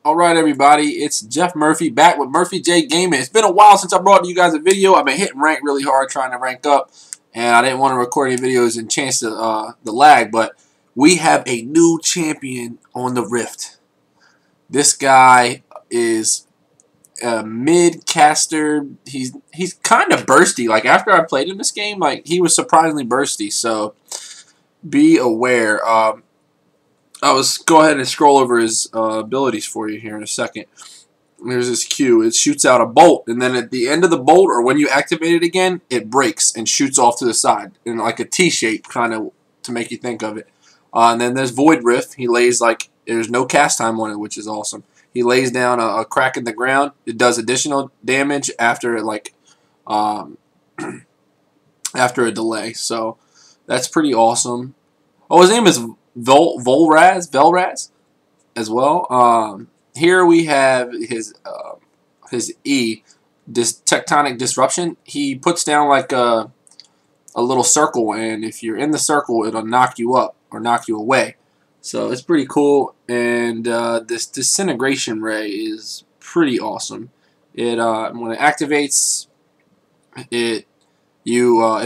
Alright everybody, it's Jeff Murphy back with Murphy J Gaming. It's been a while since I brought you guys a video. I've been hitting rank really hard trying to rank up, and I didn't want to record any videos and chance the lag, but we have a new champion on the Rift. This guy is a mid-caster. He's kind of bursty. Like, after I played him this game, like, he was surprisingly bursty, so be aware. I was go ahead and scroll over his abilities for you here in a second. There's this Q. It shoots out a bolt, and then at the end of the bolt, or when you activate it again, it breaks and shoots off to the side in like a T shape, kind of to make you think of it. And then there's Void Rift. He lays like there's no cast time on it, which is awesome. He lays down a crack in the ground. It does additional damage after like after a delay. So that's pretty awesome. Oh, his name is Vel'Koz as well. Here we have his E, this tectonic disruption. He puts down like a little circle, and if you're in the circle, it'll knock you up or knock you away. So it's pretty cool. And this disintegration ray is pretty awesome. It when it activates, it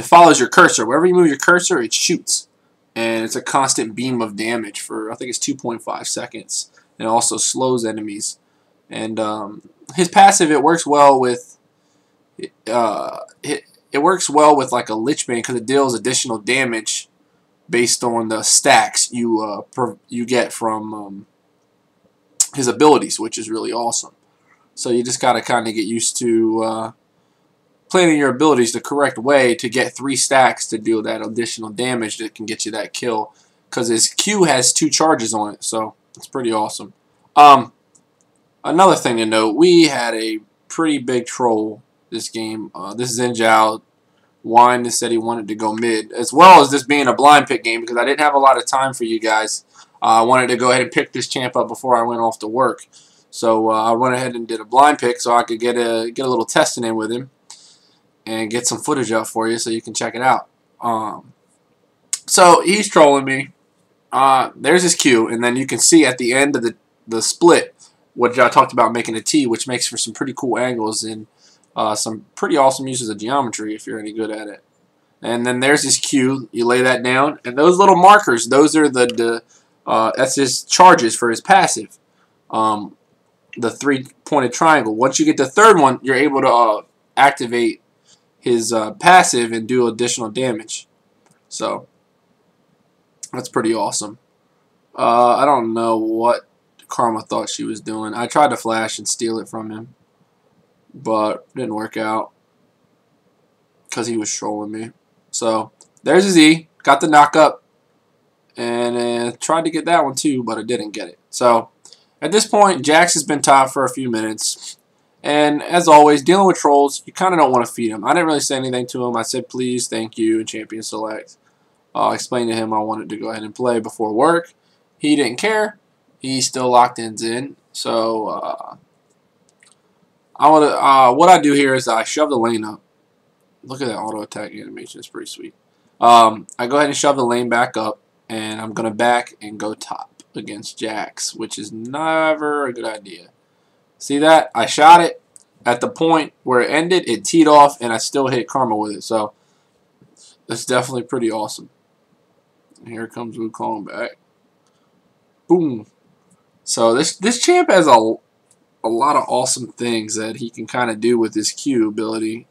follows your cursor. Wherever you move your cursor, it shoots. And it's a constant beam of damage for, I think it's 2.5 seconds. It also slows enemies. And his passive, it works well with it works well with like a Lich Bane because it deals additional damage based on the stacks you get from his abilities, which is really awesome. So you just gotta kind of get used to planning your abilities the correct way to get 3 stacks to deal that additional damage that can get you that kill, because his Q has 2 charges on it, so it's pretty awesome. Another thing to note, we had a pretty big troll this game. This Zinjao whined and said he wanted to go mid, as well as this being a blind pick game because I didn't have a lot of time for you guys. I wanted to go ahead and pick this champ up before I went off to work, so I went ahead and did a blind pick so I could get a little testing in with him and get some footage up for you so you can check it out. So he's trolling me. There's his Q, and then you can see at the end of the split what I talked about making a T, which makes for some pretty cool angles and some pretty awesome uses of geometry if you're any good at it. And then there's his Q. You lay that down, and those little markers, those are that's his charges for his passive. The 3-pointed triangle. Once you get the third one, you're able to activate his passive and do additional damage. So that's pretty awesome. I don't know what Karma thought she was doing. I tried to flash and steal it from him, but it didn't work out because he was trolling me. So there's his E. Got the knock up, and tried to get that one too, but I didn't get it. So at this point, Jax has been top for a few minutes. And as always, dealing with trolls, you kind of don't want to feed him. I didn't really say anything to him. I said, please, thank you, and champion select. I explained to him I wanted to go ahead and play before work. He didn't care. He still locked in. So what I do here is I shove the lane up. Look at that auto attack animation. It's pretty sweet. I go ahead and shove the lane back up, and I'm going to back and go top against Jax, which is never a good idea. See that? I shot it at the point where it ended. It teed off, and I still hit Karma with it. So that's definitely pretty awesome. And here comes Wukong back. Boom. So this champ has a lot of awesome things that he can kind of do with his Q ability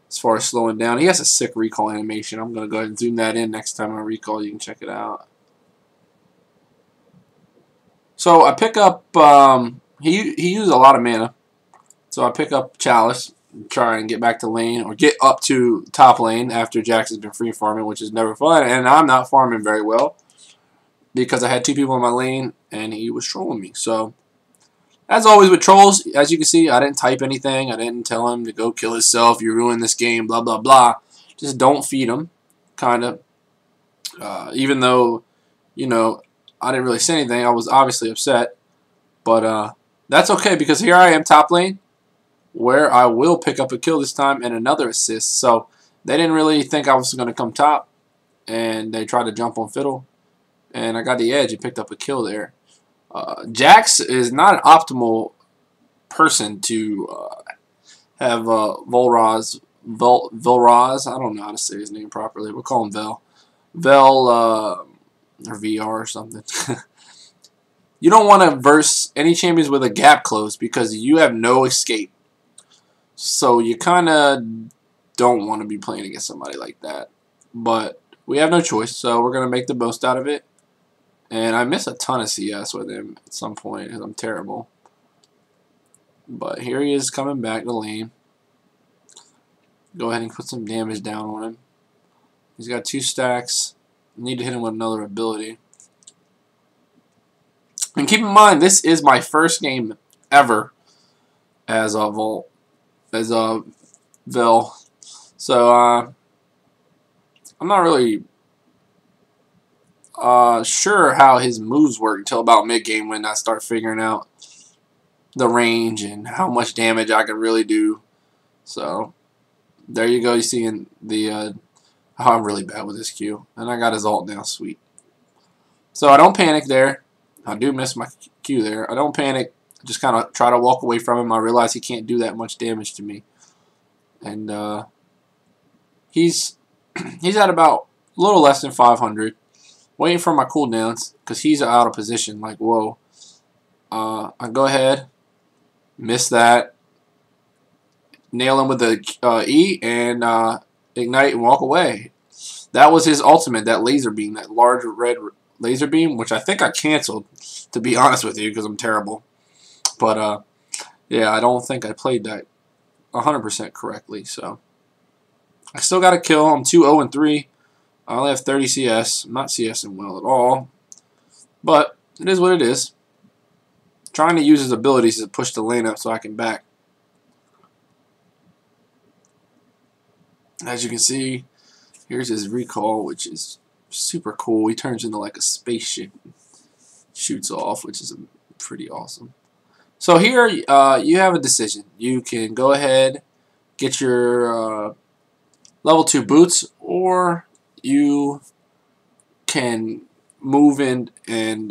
as far as slowing down. He has a sick recall animation. I'm going to go ahead and zoom that in next time I recall. You can check it out. So I pick up... He used a lot of mana, so I pick up Chalice and try and get back to lane or get up to top lane after Jax has been free farming, which is never fun, and I'm not farming very well because I had 2 people in my lane and he was trolling me. So as always with trolls, as you can see, I didn't type anything. I didn't tell him to go kill himself. You ruined this game, blah blah blah. Just don't feed him, kind of. Even though, you know, I didn't really say anything, I was obviously upset, but that's okay because here I am top lane where I will pick up a kill this time and another assist. So they didn't really think I was going to come top, and they tried to jump on Fiddle, and I got the edge and picked up a kill there. Jax is not an optimal person to have Vel'Koz. I don't know how to say his name properly. We'll call him Vel or VR or something. You don't want to verse any champions with a gap close because you have no escape. So you kind of don't want to be playing against somebody like that. But we have no choice, so we're going to make the most out of it. And I miss a ton of CS with him at some point because I'm terrible. But here he is coming back to lane. Go ahead and put some damage down on him. He's got 2 stacks. Need to hit him with another ability. And keep in mind, this is my first game ever as a Vel. So I'm not really sure how his moves work until about mid game when I start figuring out the range and how much damage I can really do. So there you go. You see in the how I'm really bad with this Q, and I got his ult now. Sweet. So I don't panic there. I do miss my Q there. I don't panic. I just kind of try to walk away from him. I realize he can't do that much damage to me, and he's at about a little less than 500. Waiting for my cooldowns because he's out of position. Like, whoa. I go ahead, miss that, nail him with the E, and ignite and walk away. That was his ultimate, that laser beam, that large red laser beam, which I think I canceled, to be honest with you, because I'm terrible. But, yeah, I don't think I played that 100% correctly. So I still got a kill. I'm 2-0-3. I only have 30 CS. I'm not CSing well at all. But it is what it is. Trying to use his abilities to push the lane up so I can back. As you can see, here's his recall, which is super cool. He turns into like a spaceship and shoots off, which is pretty awesome. So here you have a decision. You can go ahead, get your level 2 boots, or you can move in and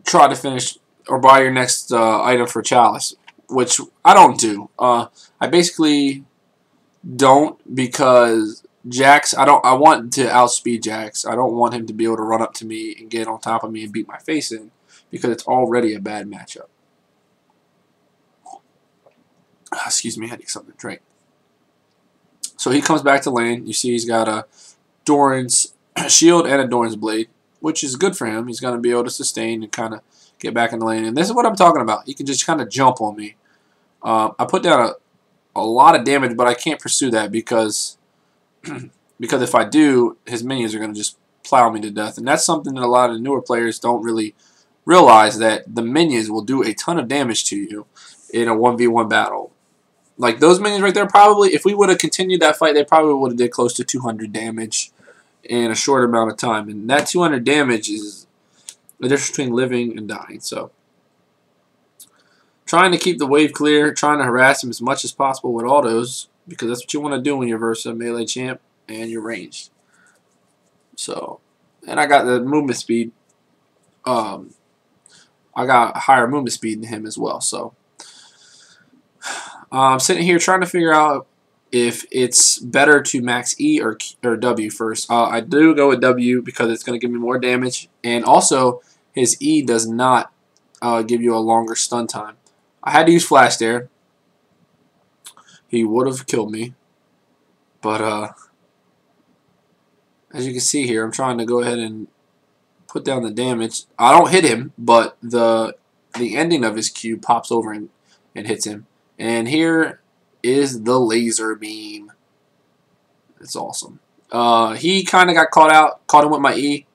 try to finish or buy your next item for Chalice, which I don't do. I basically don't because Jax, I want to outspeed Jax. I don't want him to be able to run up to me and get on top of me and beat my face in because it's already a bad matchup. Excuse me, I had to get something to drink. So he comes back to lane. You see he's got a Doran's shield and a Doran's blade, which is good for him. He's going to be able to sustain and kind of get back in the lane. And this is what I'm talking about. He can just kind of jump on me. I put down a lot of damage, but I can't pursue that because because if I do, his minions are going to just plow me to death. And that's something that a lot of newer players don't really realize, that the minions will do a ton of damage to you in a 1v1 battle. Like those minions right there, probably, if we would have continued that fight, they probably would have did close to 200 damage in a short amount of time. And that 200 damage is the difference between living and dying. So trying to keep the wave clear, trying to harass him as much as possible with autos, because that's what you want to do when you're versus a melee champ and you're ranged. So, and I got the movement speed. I got higher movement speed than him as well. So I'm sitting here trying to figure out if it's better to max E or W first. I do go with W because it's going to give me more damage, and also his E does not give you a longer stun time. I had to use flash there. He would have killed me, but as you can see here, I'm trying to go ahead and put down the damage. I don't hit him, but the ending of his Q pops over and hits him. And here is the laser beam. It's awesome. He kind of got caught him with my E,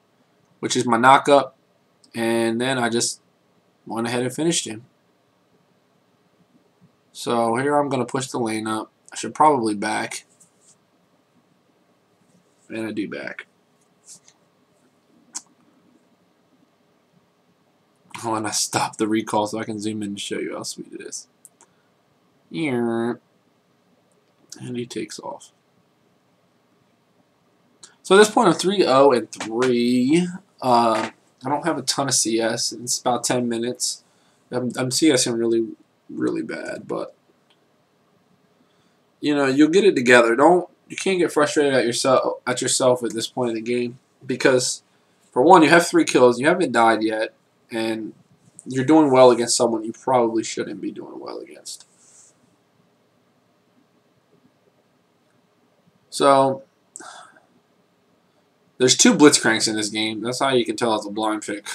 which is my knock-up, and then I just went ahead and finished him. So here I'm going to push the lane up. I should probably back. And I do back. Oh, and I stop the recall so I can zoom in and show you how sweet it is. And he takes off. So at this point, I'm 3-0-3. I don't have a ton of CS. It's about 10 minutes. I'm CSing really bad, but you know, you'll get it together. You can't get frustrated at yourself at this point in the game because, for one, you have 3 kills, you haven't died yet, and you're doing well against someone you probably shouldn't be doing well against. So there's 2 Blitzcranks in this game. That's how you can tell it's a blind pick.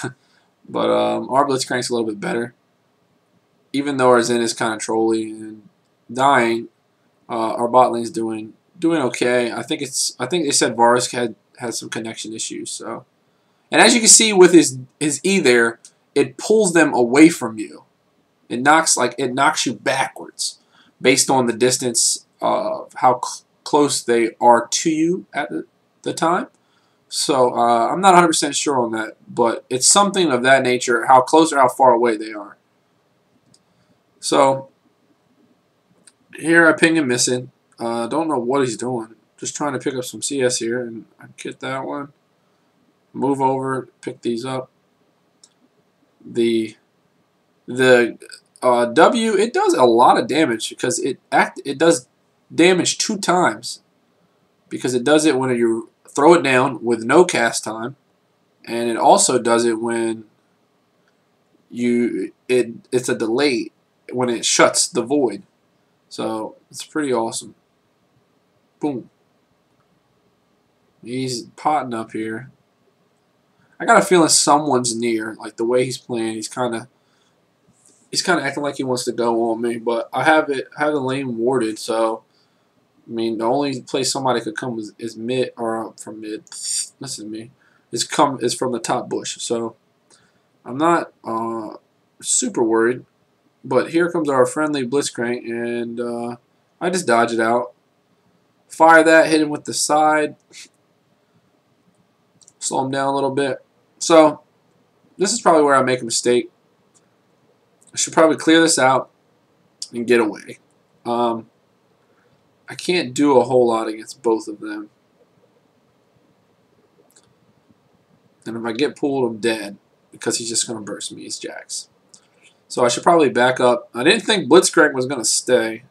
But our Blitzcrank's a little bit better, even though our Zen is kind of trolly and dying. Our bot lane's doing okay. I think they said Varus had some connection issues. So, and as you can see with his E there, it pulls them away from you. It knocks you backwards based on the distance of how close they are to you at the time. So I'm not 100% sure on that, but it's something of that nature, how close or how far away they are. So here I ping him missing. Don't know what he's doing. Just trying to pick up some CS here, and I get that one. Move over, pick these up. The W, it does a lot of damage because it does damage 2 times, because it does it when you throw it down with no cast time, and it also does it when it's a delay when it shuts the void. So it's pretty awesome. Boom. He's potting up here. I got a feeling someone's near. Like the way he's playing, he's kind of acting like he wants to go on me. But I have the lane warded, so I mean the only place somebody could come is mid, or from mid. Listen to me. Is from the top bush. So I'm not super worried. But here comes our friendly Blitzcrank, and I just dodge it out. Fire that, hit him with the side. Slow him down a little bit. So this is probably where I make a mistake. I should probably clear this out and get away. I can't do a whole lot against both of them. And if I get pulled, I'm dead, because he's just going to burst me. He's Jax. So I should probably back up. I didn't think Blitzcrank was going to stay.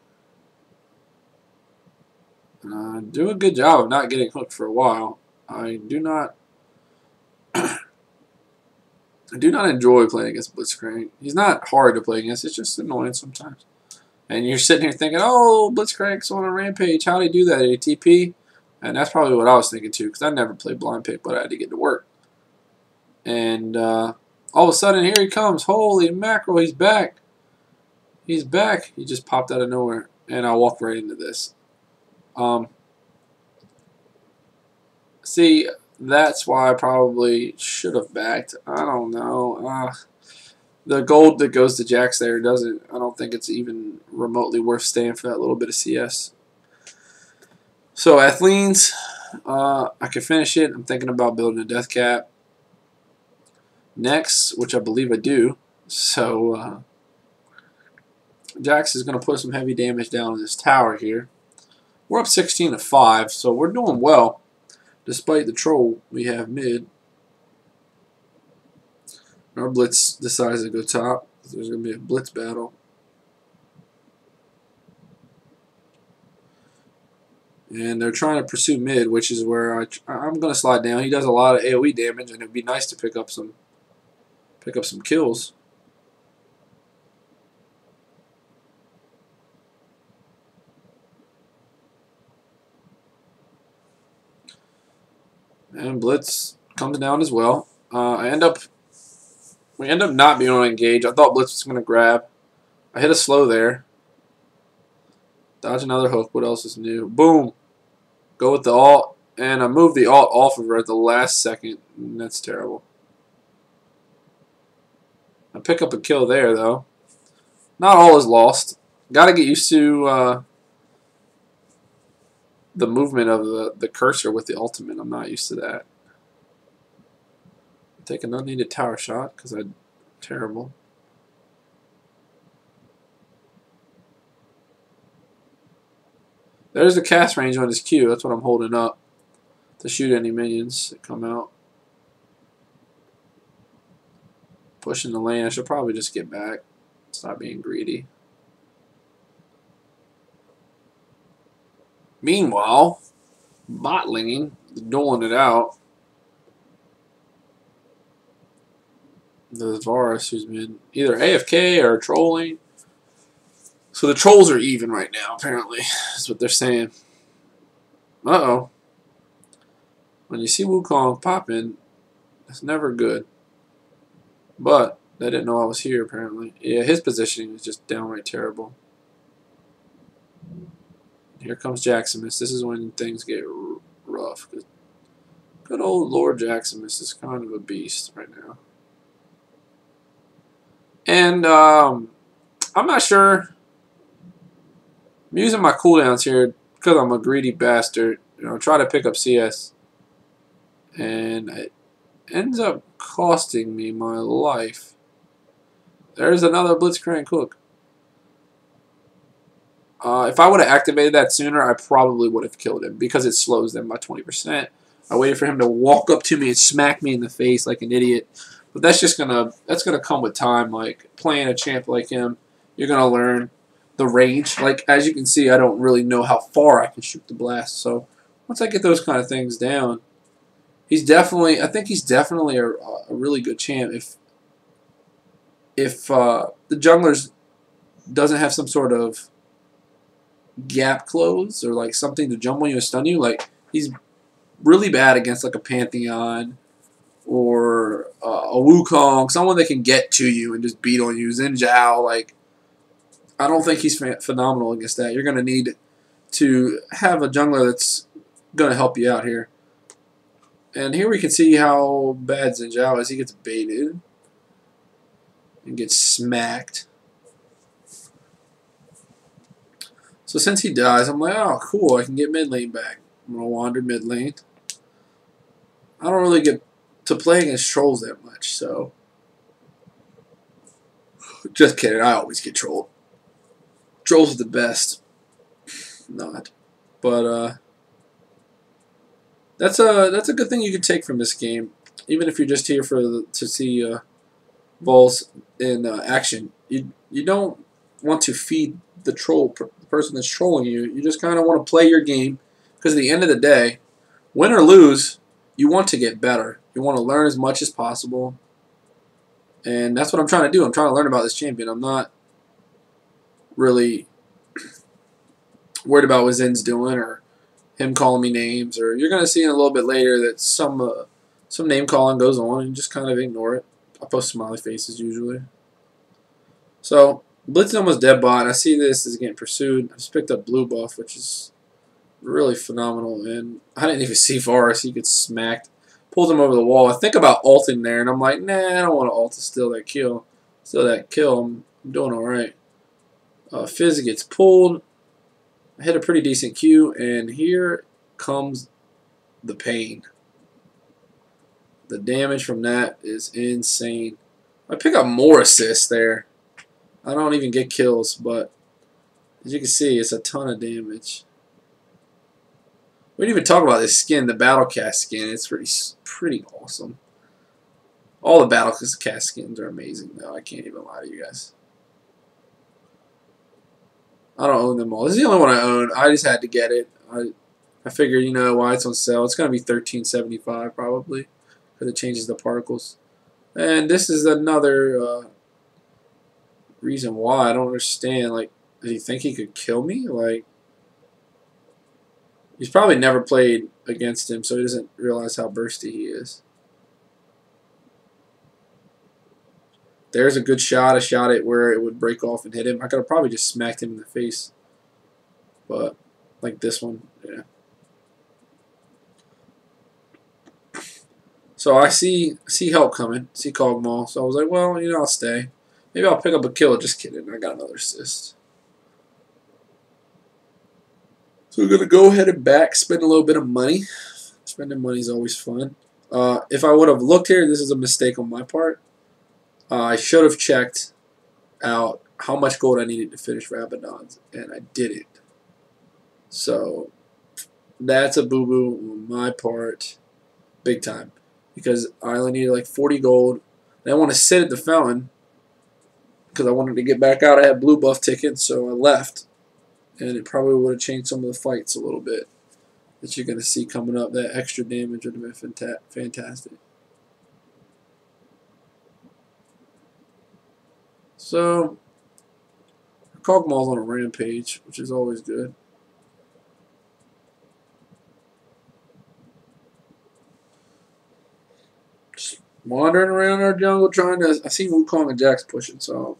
Do a good job of not getting hooked for a while. I do not enjoy playing against Blitzcrank. He's not hard to play against. It's just annoying sometimes. And you're sitting here thinking, oh, Blitzcrank's on a rampage. How do he do that? ATP? And that's probably what I was thinking too, because I never played blind pick, but I had to get to work. And all of a sudden, here he comes. Holy mackerel, he's back. He's back. He just popped out of nowhere. And I walked right into this. See, that's why I probably should have backed. I don't know. The gold that goes to Jax there doesn't. I don't think it's even remotely worth staying for that little bit of CS. So Athleen's, I can finish it. I'm thinking about building a death cap next, which I believe I do. So Jax is going to put some heavy damage down on this tower here. We're up 16-5, so we're doing well, despite the troll we have mid. Our blitz decides to go top. There's going to be a blitz battle. And they're trying to pursue mid, which is where I'm going to slide down. He does a lot of AoE damage, and it'd be nice to pick up some kills. And Blitz comes down as well. We end up not being able to engage. I thought Blitz was going to grab. I hit a slow there. Dodge another hook. What else is new? Boom. Go with the ult. And I moved the ult off of her at the last second. And that's terrible. I pick up a kill there, though. Not all is lost. Got to get used to the movement of the cursor with the ultimate. I'm not used to that. Take an unneeded tower shot because I'm terrible. There's the cast range on his Q. That's what I'm holding up to shoot any minions that come out. Pushing the lane. I should probably just get back. Stop being greedy. Meanwhile, botlinging, doling it out. The Varus, who's been either AFK or trolling. So the trolls are even right now, apparently. That's what they're saying. Uh-oh. When you see Wukong popping, it's never good. But they didn't know I was here, apparently. Yeah, his positioning is just downright terrible. Here comes Jaximus. This is when things get rough. Good old Lord Jaximus is kind of a beast right now. And I'm not sure. I'm using my cooldowns here because I'm a greedy bastard. You know, try to pick up CS. And it ends up costing me my life. There's another Blitzcrank hook. If I would have activated that sooner, I probably would have killed him because it slows them by 20%. I waited for him to walk up to me and smack me in the face like an idiot. But that's just gonna come with time. Like playing a champ like him, you're gonna learn the range. Like as you can see, I don't really know how far I can shoot the blast. So once I get those kind of things down, I think he's definitely a really good champ. If the junglers doesn't have some sort of gap close or like something to jump on you and stun you, like he's really bad against like a Pantheon or a Wukong, someone that can get to you and just beat on you. Xin Zhao, like I don't think he's phenomenal against that. You're gonna need to have a jungler that's gonna help you out here. And here we can see how bad Xin Zhao is. He gets baited and gets smacked. So since he dies, I'm like, oh, cool, I can get mid lane back. I'm going to wander mid lane. I don't really get to play against trolls that much, so. Just kidding, I always get trolled. Trolls are the best. Not. But, that's a good thing you can take from this game. Even if you're just here to see Vols in action. You don't want to feed the person that's trolling you. You just kind of want to play your game because at the end of the day, win or lose, you want to get better. You want to learn as much as possible. And that's what I'm trying to do. I'm trying to learn about this champion. I'm not really worried about what Zin's doing or him calling me names. Or you're going to see in a little bit later that some name calling goes on and just kind of ignore it. I post smiley faces usually. So Blitz is almost dead bot. I see this is getting pursued. I just picked up blue buff, which is really phenomenal. And I didn't even see Varus. He gets smacked. Pulled him over the wall. I think about ulting there, and I'm like, nah, I don't want to ult to steal that kill. I'm doing all right. Fizz gets pulled. I hit a pretty decent Q, and here comes the pain. The damage from that is insane. I pick up more assists there. I don't even get kills, but as you can see, it's a ton of damage. We didn't even talk about this skin, the Battlecast skin. It's pretty awesome. All the Battlecast skins are amazing, though. I can't even lie to you guys. I don't own them all. This is the only one I own. I just had to get it. I figured, you know, why it's on sale. It's going to be $13.75 probably because it changes the particles. And this is another reason why I don't understand. Like, does he think he could kill me? Like, he's probably never played against him, so he doesn't realize how bursty he is. There's a good shot. I shot it where it would break off and hit him. I could have probably just smacked him in the face. But, like this one, yeah. So I see help coming. See Kog'Maw. So I was like, well, you know, I'll stay. Maybe I'll pick up a kill. Just kidding. I got another assist. So we're going to go ahead and spend a little bit of money. Spending money is always fun. If I would have looked here, this is a mistake on my part. I should have checked out how much gold I needed to finish Rabadon's, and I didn't. So that's a boo-boo on my part, big time, because I only needed like 40 gold. And I want to sit at the fountain because I wanted to get back out. I had blue buff tickets, so I left. And it probably would have changed some of the fights a little bit that you're going to see coming up. That extra damage would have been fantastic. So, Kog'Maw's on a rampage, which is always good. Just wandering around our jungle trying to... I see Wukong and Jax pushing, so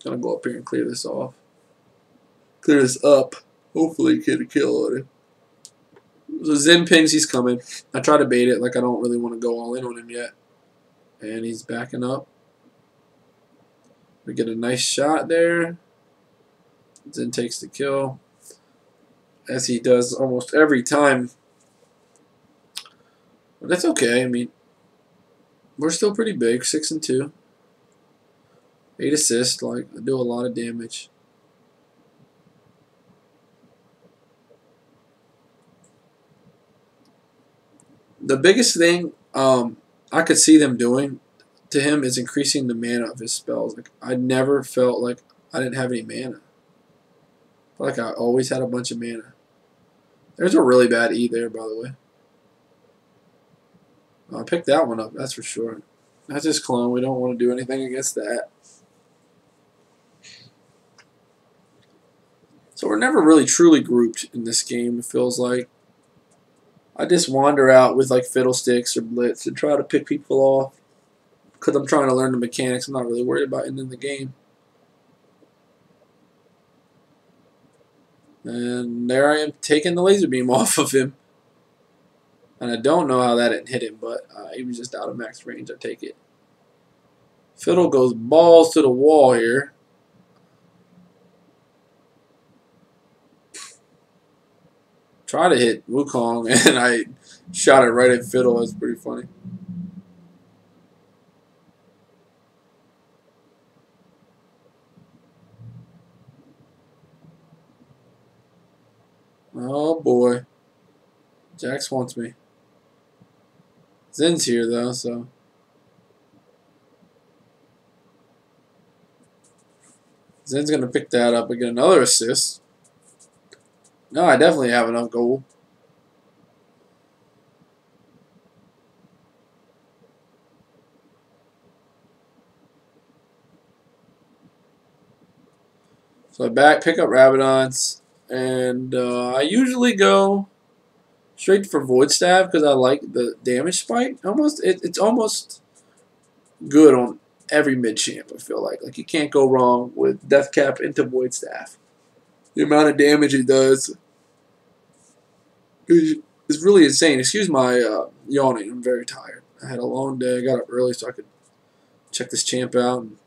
I'm going to go up here and clear this off. Clear this up. Hopefully get a kill on him. So Zen pings, he's coming. I try to bait it, like I don't really want to go all in on him yet. And he's backing up. We get a nice shot there. Zen takes the kill, as he does almost every time. But that's okay. I mean, we're still pretty big, 6-2. 8 assists, like I do a lot of damage. The biggest thing I could see them doing to him is increasing the mana of his spells. Like I never felt like I didn't have any mana. I felt like I always had a bunch of mana. There's a really bad E there, by the way. I picked that one up, that's for sure. That's his clone. We don't want to do anything against that. So we're never really truly grouped in this game, it feels like. I just wander out with like Fiddlesticks or Blitz and try to pick people off. Because I'm trying to learn the mechanics. I'm not really worried about ending the game. And there I am taking the laser beam off of him. And I don't know how that didn't hit him, but he was just out of max range. I take it. Fiddle goes balls to the wall here. Try to hit Wukong, and I shot it right at Fiddle. That's pretty funny. Oh boy. Jax wants me. Zen's here though, so. Zen's gonna pick that up and get another assist. No, I definitely have enough gold. So I pick up Rabadons, and I usually go straight for Void Staff because I like the damage spike. It's almost good on every mid champ. I feel like you can't go wrong with Death Cap into Void Staff. The amount of damage it does is really insane. Excuse my yawning. I'm very tired. I had a long day. I got up early so I could check this champ out, and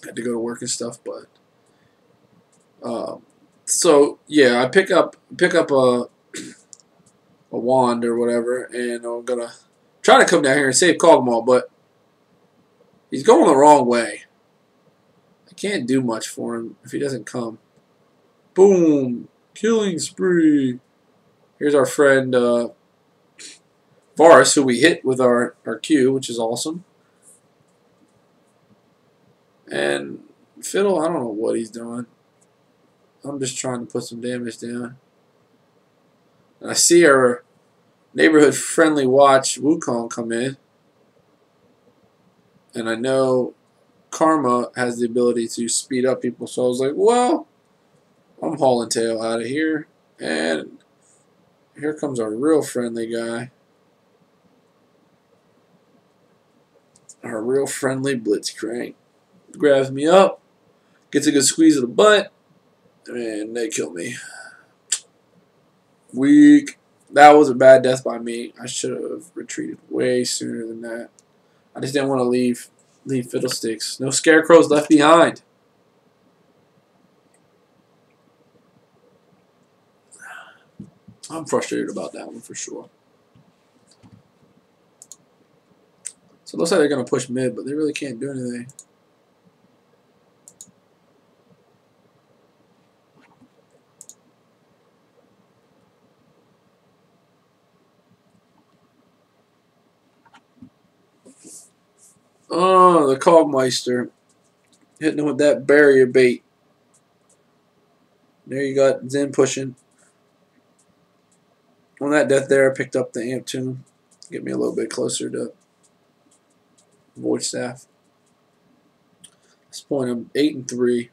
had to go to work and stuff. But so yeah, I pick up a wand or whatever, and I'm gonna try to come down here and save Kog'Maw, but he's going the wrong way. I can't do much for him if he doesn't come. Boom! Killing spree. Here's our friend Varus, who we hit with our Q, which is awesome. And Fiddle, I don't know what he's doing. I'm just trying to put some damage down. And I see our neighborhood friendly watch Wukong come in. And I know Karma has the ability to speed up people, so I was like, well, I'm hauling tail out of here. And here comes our real friendly guy. Our real friendly Blitzcrank. Grabs me up, gets a good squeeze of the butt, and they kill me. Weak. That was a bad death by me. I should have retreated way sooner than that. I just didn't want to leave Fiddlesticks. No scarecrows left behind. I'm frustrated about that one for sure. So it looks like they're going to push mid, but they really can't do anything. Oh, the Cogmeister. Hitting him with that barrier bait. There you got Zen pushing. On that death there, I picked up the amp tune. Get me a little bit closer to Void Staff. At this point, I'm 8-3. I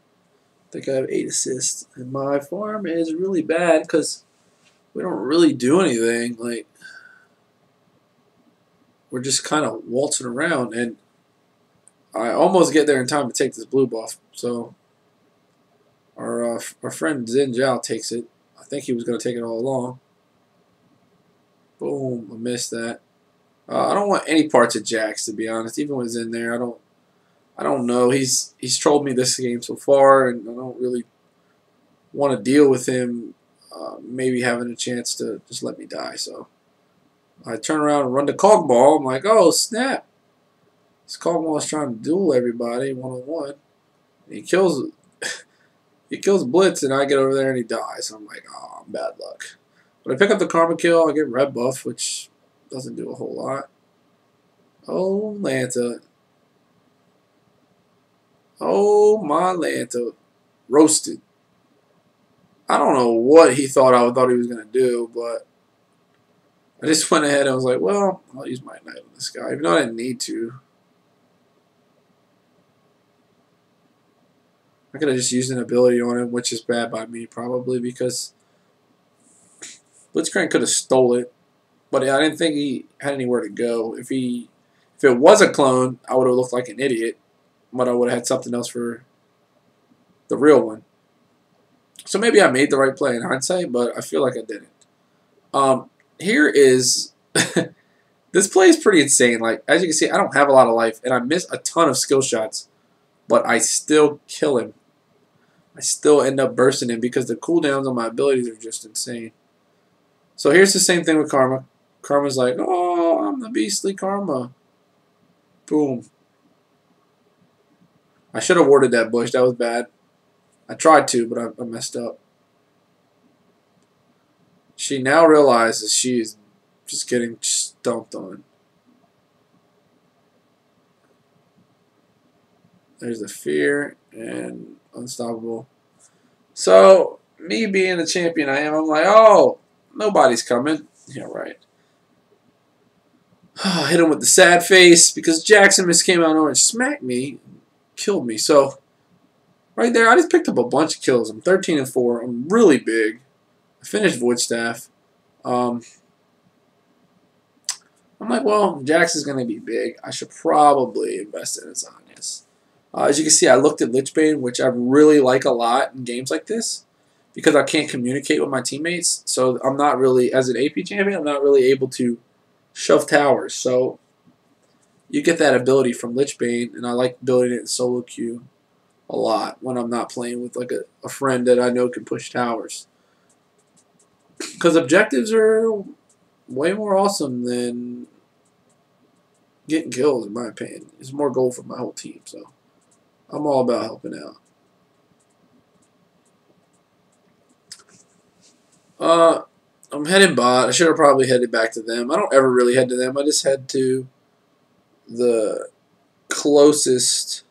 think I have 8 assists. And my farm is really bad because we don't really do anything. Like, we're just kind of waltzing around. And I almost get there in time to take this blue buff. So, our friend Zen Zhao takes it. I think he was going to take it all along. Boom, I missed that. I don't want any parts of Jax, to be honest. Even when he's in there, I don't know. He's trolled me this game so far, and I don't really want to deal with him. Maybe having a chance to just let me die. So I turn around and run the Cogball. I'm like, oh snap! This Cogball is trying to duel everybody one-on-one. He kills Blitz, and I get over there and he dies. So I'm like, oh, bad luck. But I pick up the Karma Kill. I get red buff, which doesn't do a whole lot. Oh, Lanta. Oh, my Lanta. Roasted. I don't know what he thought he was going to do, but I just went ahead and was like, well, I'll use my Ignite on this guy, even though I didn't need to. I could have just used an ability on him, which is bad by me, probably, because Blitzcrank could have stole it, but I didn't think he had anywhere to go. If it was a clone, I would have looked like an idiot, but I would have had something else for the real one. So maybe I made the right play in hindsight, but I feel like I didn't. Here is this play is pretty insane. Like, as you can see, I don't have a lot of life, and I miss a ton of skill shots, but I still kill him. I still end up bursting him because the cooldowns on my abilities are just insane. So here's the same thing with Karma. Karma's like, oh, I'm the beastly Karma. Boom. I should have warded that bush. That was bad. I tried to, but I messed up. She now realizes she is just getting stomped on. There's the fear and unstoppable. So, me being the champion I am, I'm like, oh, nobody's coming. Yeah, right. Hit him with the sad face because Jackson just came out and smacked me, killed me. So, right there, I just picked up a bunch of kills. I'm 13-4. I'm really big. I finished Void Staff. I'm like, well, Jackson's going to be big. I should probably invest in Azanias. As you can see, I looked at Lichbane, which I really like a lot in games like this because I can't communicate with my teammates. So I'm not really, as an AP champion, I'm not really able to shove towers. So you get that ability from Lichbane, and I like building it in solo queue a lot when I'm not playing with like a friend that I know can push towers. Because objectives are way more awesome than getting kills, in my opinion. It's more goal for my whole team, so I'm all about helping out. I'm heading bot. I should have probably headed back to them. I don't ever really head to them. I just head to the closest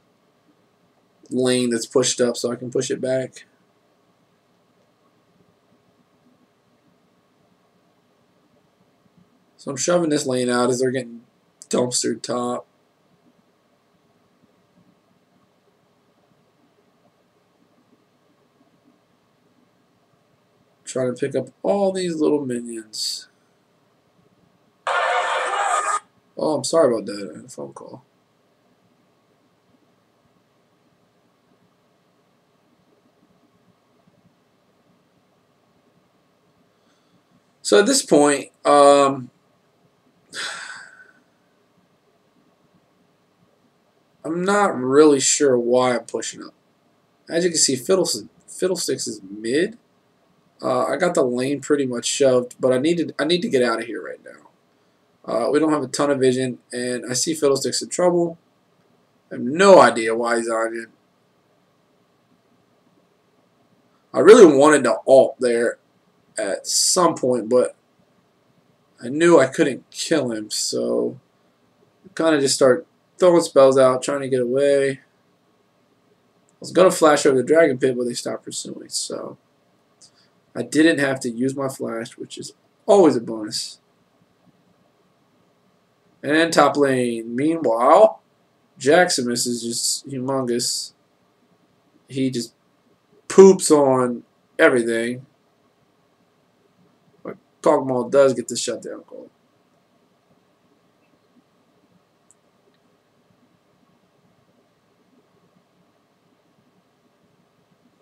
lane that's pushed up so I can push it back. So I'm shoving this lane out as they're getting dumpstered top. Trying to pick up all these little minions. Oh, I'm sorry about that. I had a phone call. So at this point, I'm not really sure why I'm pushing up. As you can see, Fiddlesticks is mid. I got the lane pretty much shoved, but I need to get out of here right now. We don't have a ton of vision, and I see Fiddlesticks in trouble. I have no idea why he's on it. I really wanted to ult there at some point, but I knew I couldn't kill him, so I kind of just start throwing spells out, trying to get away. I was going to flash over the Dragon Pit, but they stopped pursuing. So I didn't have to use my flash, which is always a bonus. And top lane. Meanwhile, Jaximus is just humongous. He just poops on everything. But Kog'Maw does get the shutdown call.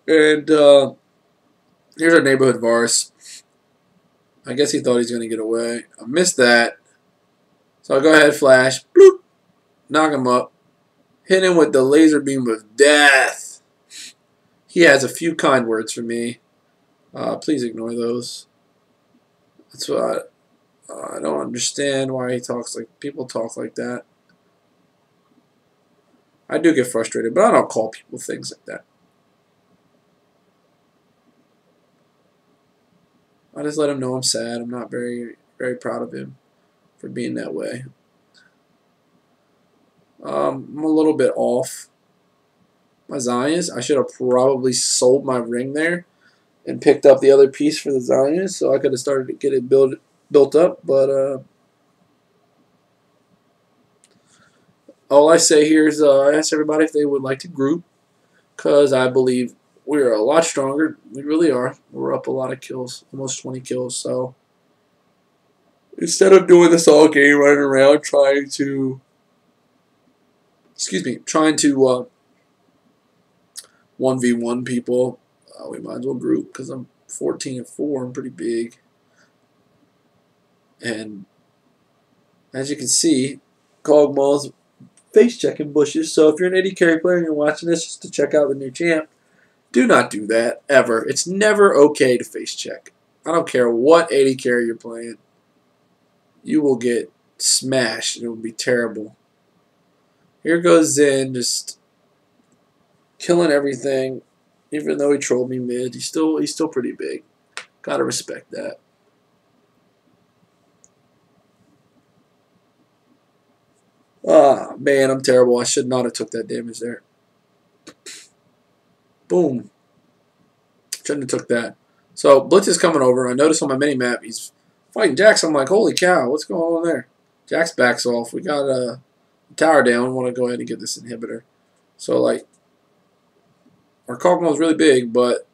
And here's our neighborhood Vars. I guess he thought he was going to get away. I missed that. So I'll go ahead, flash. Bloop. Knock him up. Hit him with the laser beam of death. He has a few kind words for me. Please ignore those. That's what I don't understand why he talks like people talk like that. I do get frustrated, but I don't call people things like that. I just let him know I'm sad. I'm not very proud of him for being that way. I'm a little bit off my Zionist. I should have probably sold my ring there and picked up the other piece for the Zionist, so I could have started to get it built up. But all I say here is I ask everybody if they would like to group, because I believe we're a lot stronger. We really are. We're up a lot of kills, almost 20 kills. So instead of doing this all game, running around trying to 1v1 people, we might as well group, because I'm 14-4. I'm pretty big. And as you can see, Kog'Maw's face checking bushes. So if you're an AD carry player and you're watching this just to check out the new champ, do not do that ever. It's never okay to face check. I don't care what AD carry you're playing. You will get smashed. It will be terrible. Here goes Zen, just killing everything. Even though he trolled me mid, he's still pretty big. Gotta respect that. Ah, man, I'm terrible. I should not have took that damage there. Boom. Shouldn't have took that. So Blitz is coming over. I noticed on my mini map he's fighting Jax. I'm like, holy cow, what's going on there? Jax backs off. We got a tower down. We want to go ahead and get this inhibitor. So like, our Kog'Maw was really big, but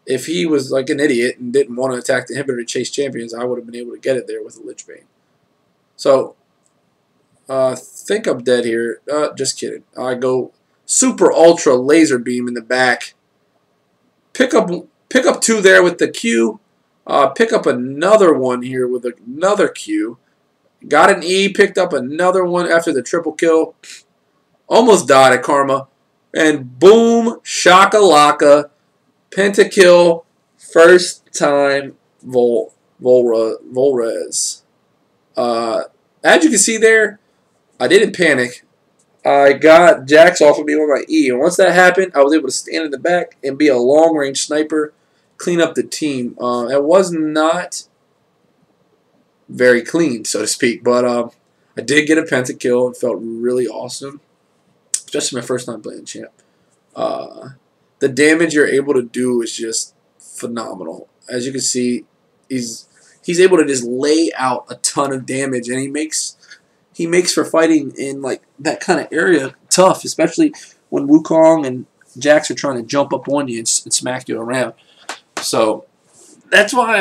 if he was like an idiot and didn't want to attack the inhibitor to chase champions, I would have been able to get it there with a Lich Bane. So think I'm dead here. Just kidding. I go super ultra laser beam in the back. Pick up 2 there with the Q. Pick up another one here with another Q. Got an E. Picked up another one after the triple kill. Almost died at Karma. And boom, shakalaka, Pentakill, first time Volres. As you can see there, I didn't panic. I got Jax off of me with my E, and once that happened, I was able to stand in the back and be a long-range sniper, clean up the team. It was not very clean, so to speak, but I did get a Pentakill. It felt really awesome, especially my first time playing champ. The damage you're able to do is just phenomenal. As you can see, he's able to just lay out a ton of damage, and he makes for fighting in like that kind of area tough, especially when Wukong and Jax are trying to jump up on you and smack you around. So that's why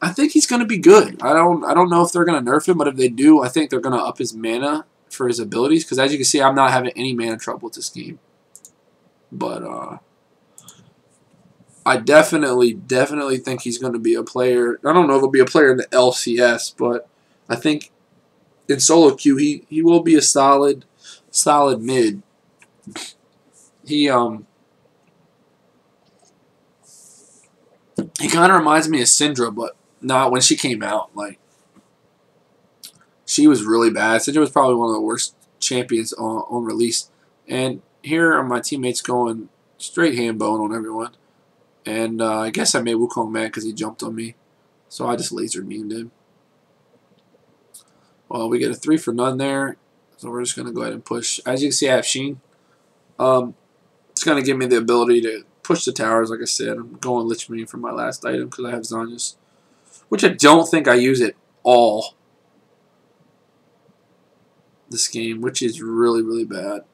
I think he's going to be good. I don't know if they're going to nerf him, but if they do, I think they're going to up his mana for his abilities, because as you can see, I'm not having any mana trouble with this game. But I definitely think he's going to be a player. I don't know if he'll be a player in the LCS, but I think in solo queue he will be a solid mid. He kind of reminds me of Syndra, but not when she came out. Like, she was really bad. Syndra was probably one of the worst champions on release. And here are my teammates going straight hand bone on everyone. And I guess I made Wukong mad because he jumped on me. So I just laser beamed him. Well, we get a 3 for none there. So we're just going to go ahead and push. As you can see, I have Sheen. It's going to give me the ability to push the towers, like I said. I'm going Lich Bane for my last item because I have Zanya's, which I don't think I use at all this game, which is really, really bad.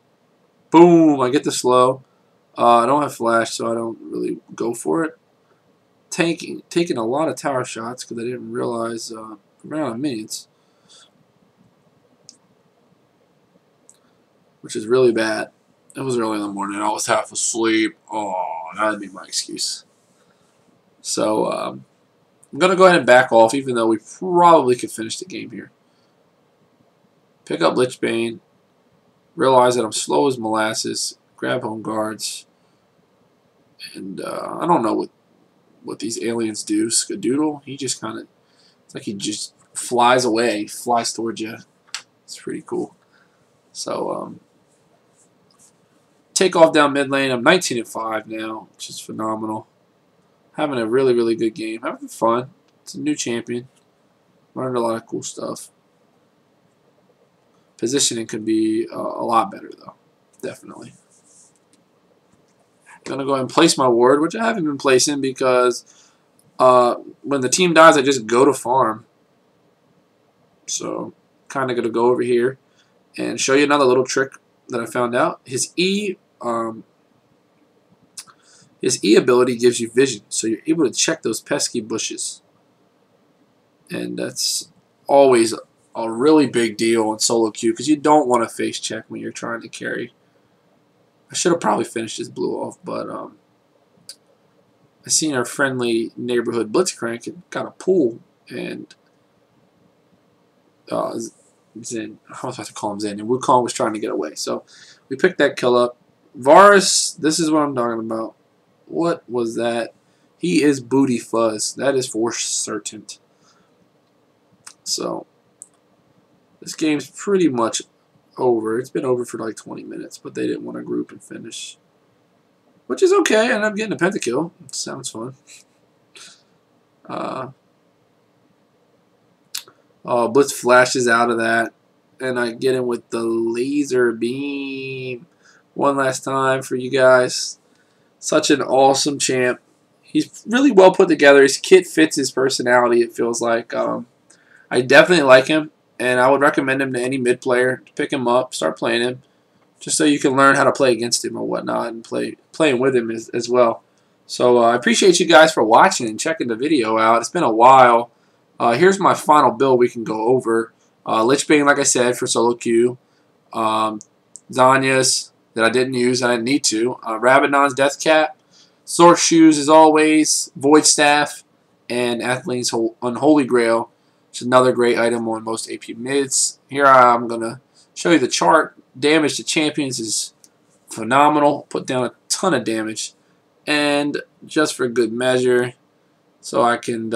Boom! I get the slow. I don't have flash, so I don't really go for it. Taking a lot of tower shots because I didn't realize I ran out of minions, which is really bad. It was early in the morning. I was half asleep. Oh, that'd be my excuse. So I'm going to go ahead and back off, even though we probably could finish the game here. Pick up Lich Bane. Realize that I'm slow as molasses. Grab home guards. And I don't know what these aliens do. Skadoodle, he just kind of, it's like he just flies away, flies towards you. It's pretty cool. So, take off down mid lane. I'm 19-5 now, which is phenomenal. Having a really, really good game. Having fun. It's a new champion. Learned a lot of cool stuff. Positioning could be a lot better, though. Definitely. Gonna go ahead and place my ward, which I haven't been placing because when the team dies, I just go to farm. So, kind of gonna go over here and show you another little trick that I found out. His E ability gives you vision, so you're able to check those pesky bushes, and that's always a really big deal in solo queue because you don't want to face check when you're trying to carry. I should have probably finished this blue off, but I seen our friendly neighborhood Blitzcrank and got a pull, and Zen, I was about to call him Zen, and Wukong was trying to get away. So we picked that kill up. Varus, this is what I'm talking about. What was that? He is booty fuzz. That is for certain. So this game's pretty much over. It's been over for like 20 minutes, but they didn't want to group and finish, which is okay. I ended up getting a pentakill. It sounds fun. Blitz flashes out of that, and I get him with the laser beam one last time for you guys. Such an awesome champ. He's really well put together. His kit fits his personality, it feels like. I definitely like him, and I would recommend him to any mid player to pick him up, start playing him, just so you can learn how to play against him or whatnot, and playing with him as well. So I appreciate you guys for watching and checking the video out. It's been a while. Here's my final build we can go over. Lich Bane, like I said, for solo queue. Zanya's that I didn't use, I didn't need to. Rabadon's Death Cap. Sword Shoes, as always. Void Staff. And Atheleen's Unholy Grail, which is another great item on most AP mids. Here I'm going to show you the chart. Damage to champions is phenomenal. Put down a ton of damage. And just for good measure, so I can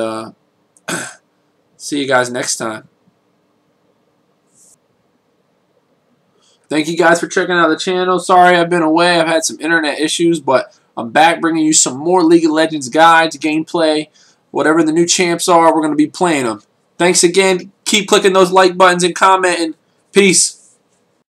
see you guys next time. Thank you guys for checking out the channel. Sorry I've been away. I've had some internet issues, but I'm back bringing you some more League of Legends guides, gameplay. Whatever the new champs are, we're going to be playing them. Thanks again. Keep clicking those like buttons and commenting. Peace.